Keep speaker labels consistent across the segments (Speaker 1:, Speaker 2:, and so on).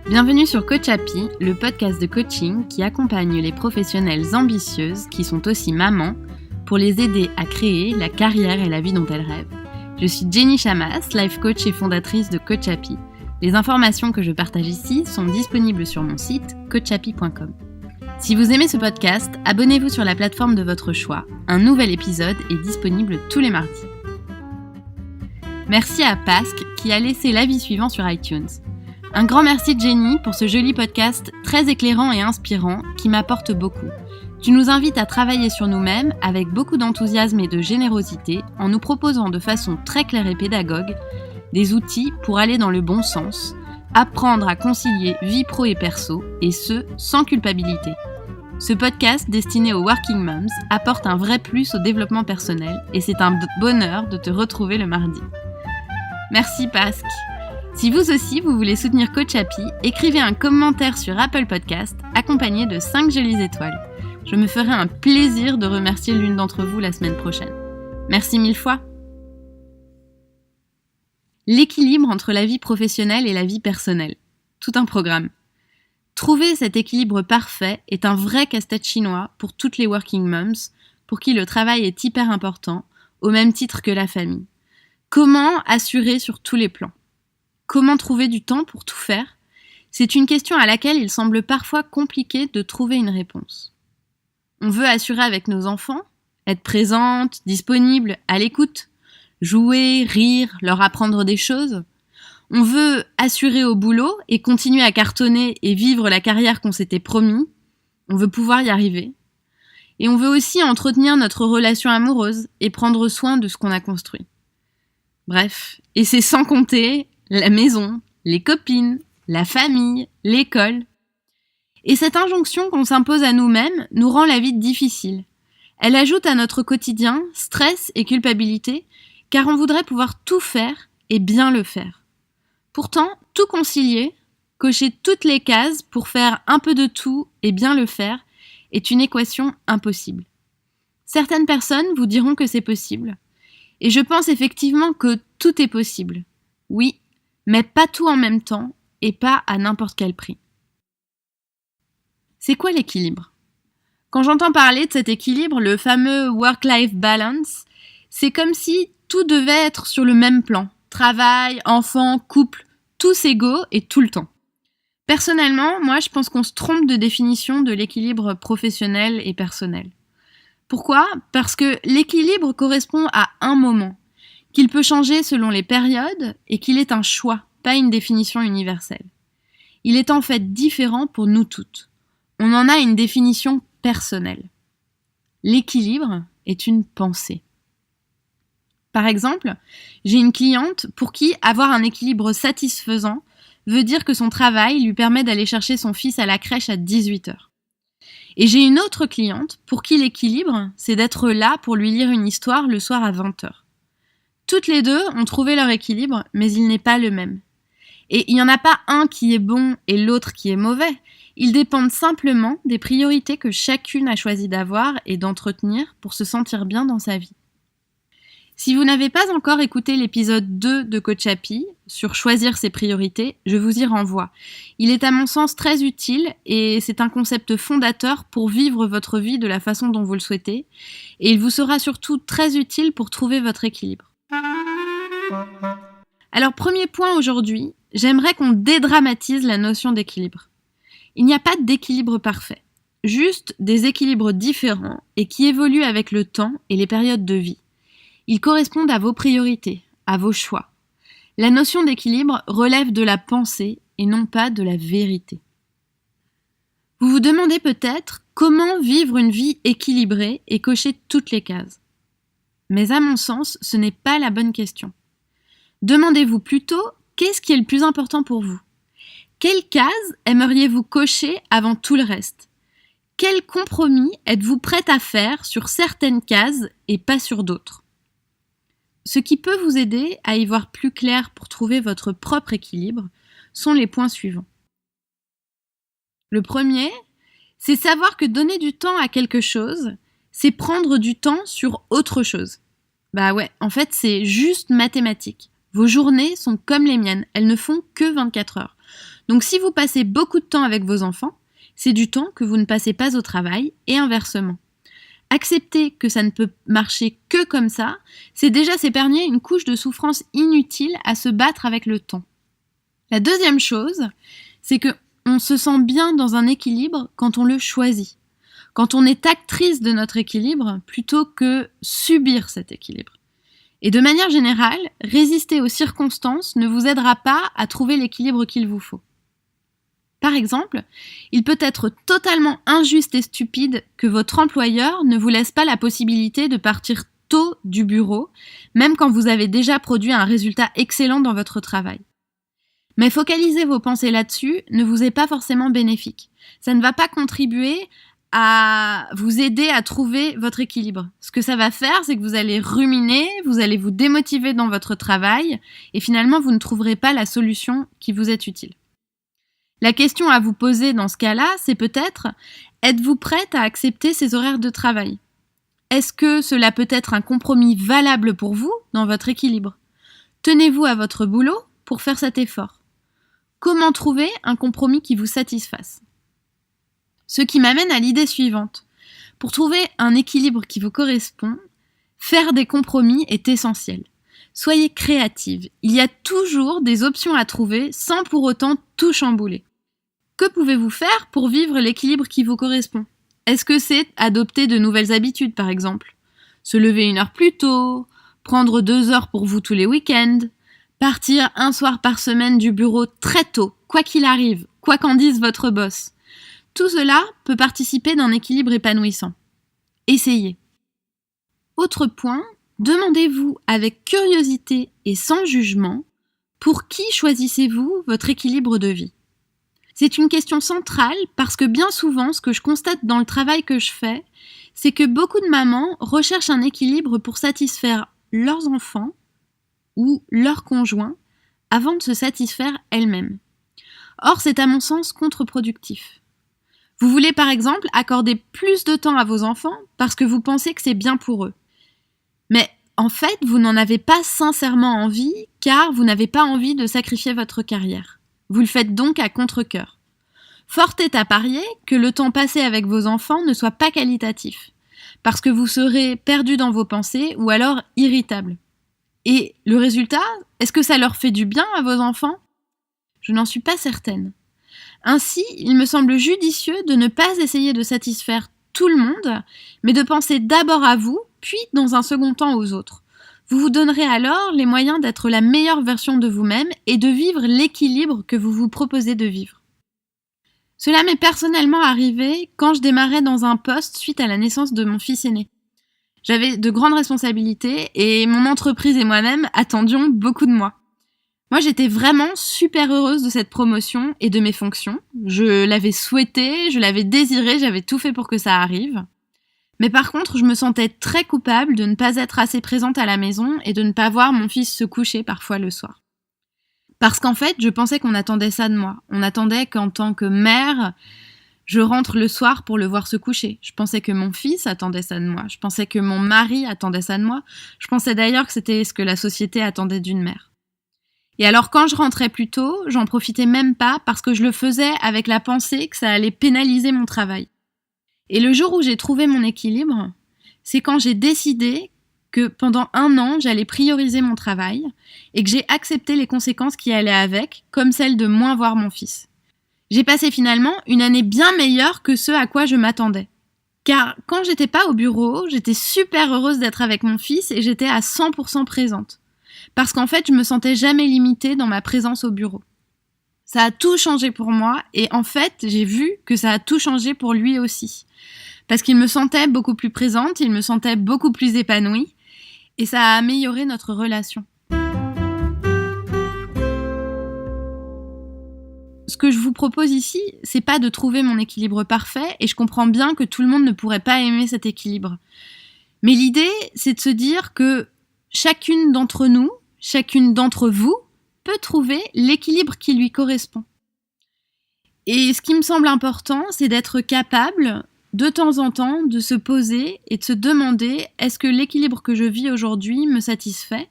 Speaker 1: Bienvenue sur Coach Happy, le podcast de coaching qui accompagne les professionnelles ambitieuses qui sont aussi mamans pour les aider à créer la carrière et la vie dont elles rêvent. Je suis Jenny Chamas, life coach et fondatrice de Coach Happy. Les informations que je partage ici sont disponibles sur mon site coachhappy.com. Si vous aimez ce podcast, abonnez-vous sur la plateforme de votre choix. Un nouvel épisode est disponible tous les mardis. Merci à Pasque qui a laissé l'avis suivant sur iTunes. Un grand merci Jenny pour ce joli podcast très éclairant et inspirant qui m'apporte beaucoup. Tu nous invites à travailler sur nous-mêmes avec beaucoup d'enthousiasme et de générosité en nous proposant de façon très claire et pédagogue des outils pour aller dans le bon sens, apprendre à concilier vie pro et perso, et ce, sans culpabilité. Ce podcast destiné aux working moms apporte un vrai plus au développement personnel et c'est un bonheur de te retrouver le mardi. Merci Pasque. Si vous aussi vous voulez soutenir Coach Happy, écrivez un commentaire sur Apple Podcast accompagné de 5 jolies étoiles. Je me ferai un plaisir de remercier l'une d'entre vous la semaine prochaine. Merci 1000 fois. L'équilibre entre la vie professionnelle et la vie personnelle. Tout un programme. Trouver cet équilibre parfait est un vrai casse-tête chinois pour toutes les working moms, pour qui le travail est hyper important, au même titre que la famille. Comment assurer sur tous les plans ? Comment trouver du temps pour tout faire ? C'est une question à laquelle il semble parfois compliqué de trouver une réponse. On veut assurer avec nos enfants, être présente, disponible, à l'écoute, jouer, rire, leur apprendre des choses. On veut assurer au boulot et continuer à cartonner et vivre la carrière qu'on s'était promis. On veut pouvoir y arriver. Et on veut aussi entretenir notre relation amoureuse et prendre soin de ce qu'on a construit. Bref, et c'est sans compter la maison, les copines, la famille, l'école. Et cette injonction qu'on s'impose à nous-mêmes nous rend la vie difficile. Elle ajoute à notre quotidien stress et culpabilité, car on voudrait pouvoir tout faire et bien le faire. Pourtant, tout concilier, cocher toutes les cases pour faire un peu de tout et bien le faire, est une équation impossible. Certaines personnes vous diront que c'est possible. Et je pense effectivement que tout est possible. Oui, mais pas tout en même temps et pas à n'importe quel prix. C'est quoi l'équilibre ? Quand j'entends parler de cet équilibre, le fameux work-life balance, c'est comme si tout devait être sur le même plan. Travail, enfants, couple, tous égaux et tout le temps. Personnellement, moi je pense qu'on se trompe de définition de l'équilibre professionnel et personnel. Pourquoi ? Parce que l'équilibre correspond à un moment, qu'il peut changer selon les périodes et qu'il est un choix, pas une définition universelle. Il est en fait différent pour nous toutes. On en a une définition personnelle. L'équilibre est une pensée. Par exemple, j'ai une cliente pour qui avoir un équilibre satisfaisant veut dire que son travail lui permet d'aller chercher son fils à la crèche à 18h. Et j'ai une autre cliente pour qui l'équilibre, c'est d'être là pour lui lire une histoire le soir à 20h. Toutes les deux ont trouvé leur équilibre, mais il n'est pas le même. Et il n'y en a pas un qui est bon et l'autre qui est mauvais. Ils dépendent simplement des priorités que chacune a choisi d'avoir et d'entretenir pour se sentir bien dans sa vie. Si vous n'avez pas encore écouté l'épisode 2 de Coach Happy sur choisir ses priorités, je vous y renvoie. Il est à mon sens très utile et c'est un concept fondateur pour vivre votre vie de la façon dont vous le souhaitez. Et il vous sera surtout très utile pour trouver votre équilibre. Alors premier point aujourd'hui, j'aimerais qu'on dédramatise la notion d'équilibre. Il n'y a pas d'équilibre parfait, juste des équilibres différents et qui évoluent avec le temps et les périodes de vie. Ils correspondent à vos priorités, à vos choix. La notion d'équilibre relève de la pensée et non pas de la vérité. Vous vous demandez peut-être comment vivre une vie équilibrée et cocher toutes les cases. Mais à mon sens, ce n'est pas la bonne question. Demandez-vous plutôt qu'est-ce qui est le plus important pour vous ? Quelle case aimeriez-vous cocher avant tout le reste ? Quel compromis êtes-vous prête à faire sur certaines cases et pas sur d'autres ? Ce qui peut vous aider à y voir plus clair pour trouver votre propre équilibre sont les points suivants. Le premier, c'est savoir que donner du temps à quelque chose, c'est prendre du temps sur autre chose. Bah ouais, en fait, c'est juste mathématique. Vos journées sont comme les miennes, elles ne font que 24 heures. Donc si vous passez beaucoup de temps avec vos enfants, c'est du temps que vous ne passez pas au travail et inversement. Accepter que ça ne peut marcher que comme ça, c'est déjà s'épargner une couche de souffrance inutile à se battre avec le temps. La deuxième chose, c'est qu'on se sent bien dans un équilibre quand on le choisit. Quand on est actrice de notre équilibre plutôt que subir cet équilibre. Et de manière générale, résister aux circonstances ne vous aidera pas à trouver l'équilibre qu'il vous faut. Par exemple, il peut être totalement injuste et stupide que votre employeur ne vous laisse pas la possibilité de partir tôt du bureau, même quand vous avez déjà produit un résultat excellent dans votre travail. Mais focaliser vos pensées là-dessus ne vous est pas forcément bénéfique. Ça ne va pas contribuer à vous aider à trouver votre équilibre. Ce que ça va faire, c'est que vous allez ruminer, vous allez vous démotiver dans votre travail et finalement, vous ne trouverez pas la solution qui vous est utile. La question à vous poser dans ce cas-là, c'est peut-être, êtes-vous prête à accepter ces horaires de travail ? Est-ce que cela peut être un compromis valable pour vous dans votre équilibre ? Tenez-vous à votre boulot pour faire cet effort ? Comment trouver un compromis qui vous satisfasse ? Ce qui m'amène à l'idée suivante. Pour trouver un équilibre qui vous correspond, faire des compromis est essentiel. Soyez créative. Il y a toujours des options à trouver sans pour autant tout chambouler. Que pouvez-vous faire pour vivre l'équilibre qui vous correspond ? Est-ce que c'est adopter de nouvelles habitudes, par exemple ? Se lever 1 heure plus tôt, prendre 2 heures pour vous tous les week-ends, partir 1 soir par semaine du bureau très tôt, quoi qu'il arrive, quoi qu'en dise votre boss. Tout cela peut participer d'un équilibre épanouissant. Essayez. Autre point, demandez-vous avec curiosité et sans jugement, pour qui choisissez-vous votre équilibre de vie ? C'est une question centrale parce que bien souvent, ce que je constate dans le travail que je fais, c'est que beaucoup de mamans recherchent un équilibre pour satisfaire leurs enfants ou leurs conjoints avant de se satisfaire elles-mêmes. Or, c'est à mon sens contre-productif. Vous voulez par exemple accorder plus de temps à vos enfants parce que vous pensez que c'est bien pour eux. Mais en fait, vous n'en avez pas sincèrement envie car vous n'avez pas envie de sacrifier votre carrière. Vous le faites donc à contre-cœur. Fort est à parier que le temps passé avec vos enfants ne soit pas qualitatif, parce que vous serez perdu dans vos pensées ou alors irritable. Et le résultat, est-ce que ça leur fait du bien à vos enfants ? Je n'en suis pas certaine. Ainsi, il me semble judicieux de ne pas essayer de satisfaire tout le monde, mais de penser d'abord à vous, puis dans un second temps aux autres. Vous vous donnerez alors les moyens d'être la meilleure version de vous-même et de vivre l'équilibre que vous vous proposez de vivre. Cela m'est personnellement arrivé quand je démarrais dans un poste suite à la naissance de mon fils aîné. J'avais de grandes responsabilités et mon entreprise et moi-même attendions beaucoup de moi. Moi, j'étais vraiment super heureuse de cette promotion et de mes fonctions. Je l'avais souhaité, je l'avais désiré, j'avais tout fait pour que ça arrive. Mais par contre, je me sentais très coupable de ne pas être assez présente à la maison et de ne pas voir mon fils se coucher parfois le soir. Parce qu'en fait, je pensais qu'on attendait ça de moi. On attendait qu'en tant que mère, je rentre le soir pour le voir se coucher. Je pensais que mon fils attendait ça de moi. Je pensais que mon mari attendait ça de moi. Je pensais d'ailleurs que c'était ce que la société attendait d'une mère. Et alors quand je rentrais plus tôt, j'en profitais même pas parce que je le faisais avec la pensée que ça allait pénaliser mon travail. Et le jour où j'ai trouvé mon équilibre, c'est quand j'ai décidé que pendant 1 an, j'allais prioriser mon travail et que j'ai accepté les conséquences qui allaient avec, comme celle de moins voir mon fils. J'ai passé finalement une année bien meilleure que ce à quoi je m'attendais. Car quand j'étais pas au bureau, j'étais super heureuse d'être avec mon fils et j'étais à 100% présente. Parce qu'en fait, je me sentais jamais limitée dans ma présence au bureau. Ça a tout changé pour moi et en fait, j'ai vu que ça a tout changé pour lui aussi. Parce qu'il me sentait beaucoup plus présente, il me sentait beaucoup plus épanouie et ça a amélioré notre relation. Ce que je vous propose ici, c'est pas de trouver mon équilibre parfait et je comprends bien que tout le monde ne pourrait pas aimer cet équilibre. Mais l'idée, c'est de se dire que chacune d'entre nous, chacune d'entre vous, peut trouver l'équilibre qui lui correspond. Et ce qui me semble important, c'est d'être capable, de temps en temps, de se poser et de se demander est-ce que l'équilibre que je vis aujourd'hui me satisfait ?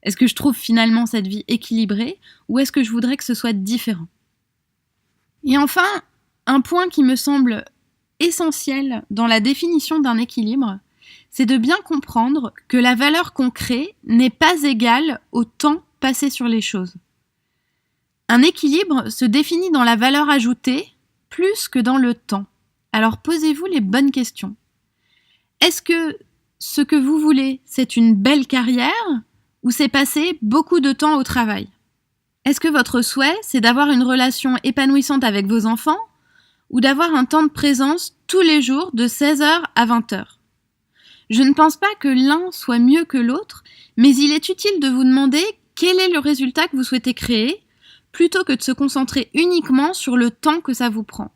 Speaker 1: Est-ce que je trouve finalement cette vie équilibrée ou est-ce que je voudrais que ce soit différent? Et enfin, un point qui me semble essentiel dans la définition d'un équilibre, c'est de bien comprendre que la valeur qu'on crée n'est pas égale au temps passé sur les choses. Un équilibre se définit dans la valeur ajoutée plus que dans le temps. Alors posez-vous les bonnes questions. Est-ce que ce que vous voulez, c'est une belle carrière ou c'est passer beaucoup de temps au travail? Est-ce que votre souhait, c'est d'avoir une relation épanouissante avec vos enfants ou d'avoir un temps de présence tous les jours de 16h à 20h? Je ne pense pas que l'un soit mieux que l'autre, mais il est utile de vous demander quel est le résultat que vous souhaitez créer, plutôt que de se concentrer uniquement sur le temps que ça vous prend.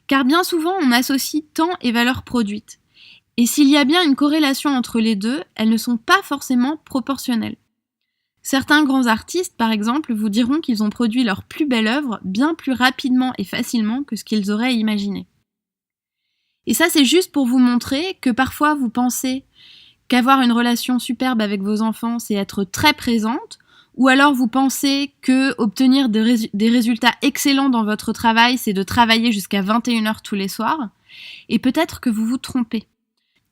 Speaker 1: Car bien souvent, on associe temps et valeur produite. Et s'il y a bien une corrélation entre les deux, elles ne sont pas forcément proportionnelles. Certains grands artistes, par exemple, vous diront qu'ils ont produit leur plus belle œuvre bien plus rapidement et facilement que ce qu'ils auraient imaginé. Et ça, c'est juste pour vous montrer que parfois vous pensez qu'avoir une relation superbe avec vos enfants, c'est être très présente, ou alors vous pensez que obtenir des résultats excellents dans votre travail, c'est de travailler jusqu'à 21h tous les soirs, et peut-être que vous vous trompez.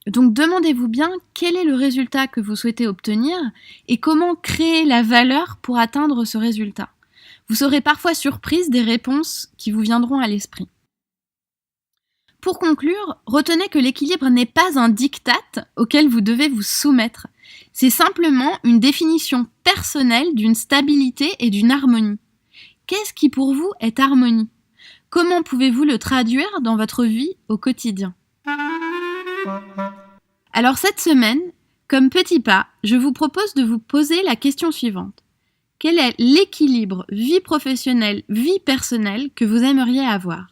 Speaker 1: Donc demandez-vous bien quel est le résultat que vous souhaitez obtenir et comment créer la valeur pour atteindre ce résultat. Vous serez parfois surprise des réponses qui vous viendront à l'esprit. Pour conclure, retenez que l'équilibre n'est pas un diktat auquel vous devez vous soumettre. C'est simplement une définition personnelle d'une stabilité et d'une harmonie. Qu'est-ce qui pour vous est harmonie? Comment pouvez-vous le traduire dans votre vie au quotidien? Alors cette semaine, comme petit pas, je vous propose de vous poser la question suivante. Quel est l'équilibre vie professionnelle, vie personnelle que vous aimeriez avoir?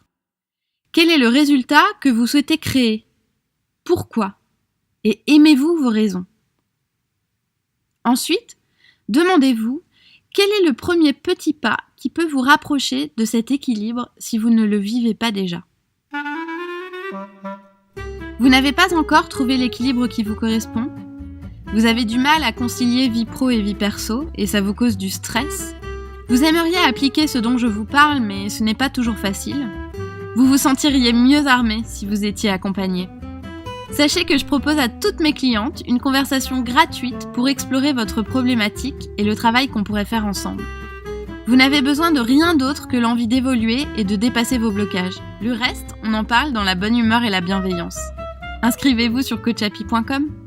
Speaker 1: Quel est le résultat que vous souhaitez créer? Pourquoi? Et aimez-vous vos raisons? Ensuite, demandez-vous quel est le premier petit pas qui peut vous rapprocher de cet équilibre si vous ne le vivez pas déjà. Vous n'avez pas encore trouvé l'équilibre qui vous correspond? Vous avez du mal à concilier vie pro et vie perso et ça vous cause du stress? Vous aimeriez appliquer ce dont je vous parle mais ce n'est pas toujours facile? Vous vous sentiriez mieux armé si vous étiez accompagné. Sachez que je propose à toutes mes clientes une conversation gratuite pour explorer votre problématique et le travail qu'on pourrait faire ensemble. Vous n'avez besoin de rien d'autre que l'envie d'évoluer et de dépasser vos blocages. Le reste, on en parle dans la bonne humeur et la bienveillance. Inscrivez-vous sur coachapi.com.